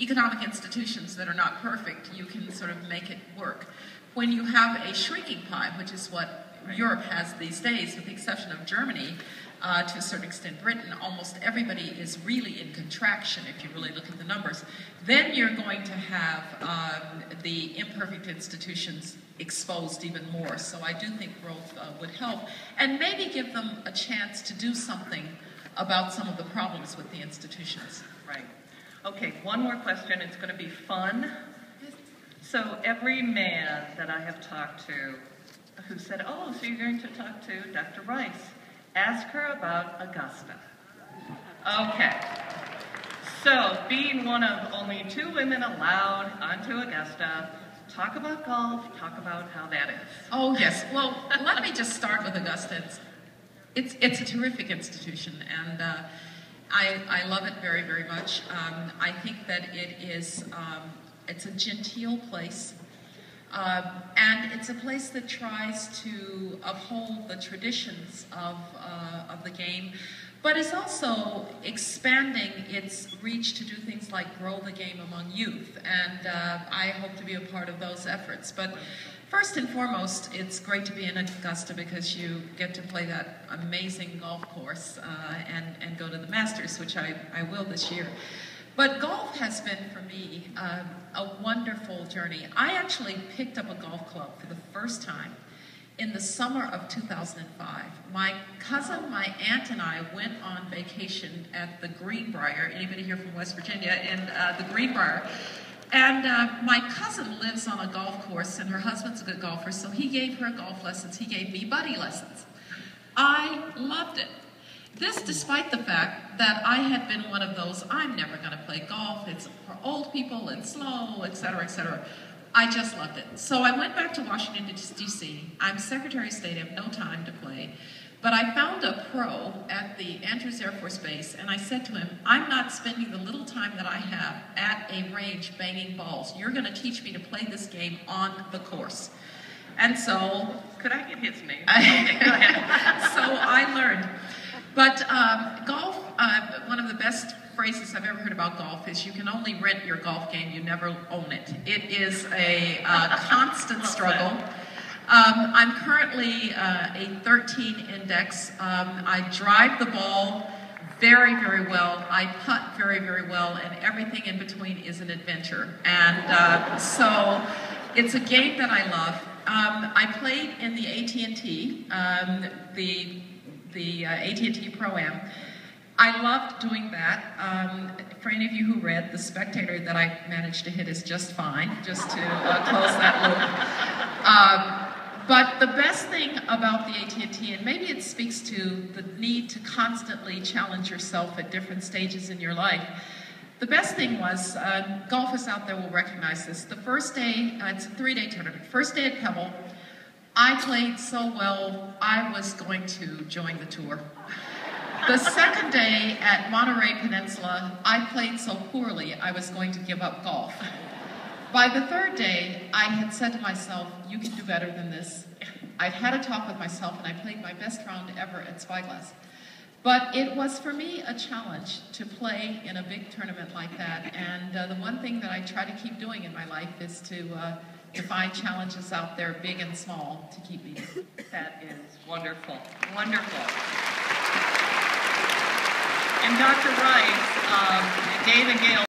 economic institutions that are not perfect, you can sort of make it work. When you have a shrinking pie, which is what Europe has these days, with the exception of Germany, to a certain extent Britain, almost everybody is really in contraction if you really look at the numbers, then you're going to have the imperfect institutions exposed even more. So I do think growth would help, and maybe give them a chance to do something about some of the problems with the institutions. Right. Okay, one more question. It's going to be fun. So every man that I have talked to who said, oh, so you're going to talk to Dr. Rice, ask her about Augusta. Okay. So, being one of only 2 women allowed onto Augusta, talk about golf, talk about how that is. Oh, yes. Well, let me just start with Augusta. It's a terrific institution, and I love it very, very much. I think that it's a genteel place. And it's a place that tries to uphold the traditions of the game, but is also expanding its reach to do things like grow the game among youth. And I hope to be a part of those efforts. But first and foremost, it's great to be in Augusta because you get to play that amazing golf course and go to the Masters, which I will this year. But golf has been, for me, a wonderful journey. I actually picked up a golf club for the first time in the summer of 2005. My cousin, my aunt, and I went on vacation at the Greenbrier. Anybody here from West Virginia? In the Greenbrier. And my cousin lives on a golf course, and her husband's a good golfer, so he gave her golf lessons. He gave me buddy lessons. I loved it. This despite the fact that I had been one of those, I'm never going to play golf, it's for old people, it's slow, etc., etc. I just loved it. So I went back to Washington, D.C. I'm Secretary of State, I have no time to play. But I found a pro at the Andrews Air Force Base, and I said to him, I'm not spending the little time that I have at a range banging balls. You're going to teach me to play this game on the course. And so... Could I get his name? Okay, go ahead. So I learned. But golf, one of the best phrases I've ever heard about golf is you can only rent your golf game, you never own it. It is a constant struggle. I'm currently a 13 index. I drive the ball very, very well. I putt very, very well, and everything in between is an adventure. And so it's a game that I love. I played in the AT&T, the AT&T Pro-Am. I loved doing that. For any of you who read, the spectator that I managed to hit is just fine, just to close that loop. But the best thing about the AT&T, and maybe it speaks to the need to constantly challenge yourself at different stages in your life, the best thing was, golfers out there will recognize this, the first day, it's a 3-day tournament, first day at Pebble, I played so well, I was going to join the tour. The second day at Monterey Peninsula, I played so poorly, I was going to give up golf. By the third day, I had said to myself, you can do better than this. I'd had a talk with myself, and I played my best round ever at Spyglass. But it was, for me, a challenge to play in a big tournament like that. And the one thing that I try to keep doing in my life is to find challenges out there, big and small, to keep me. That is wonderful. Wonderful. And Dr. Rice, Dave and Gail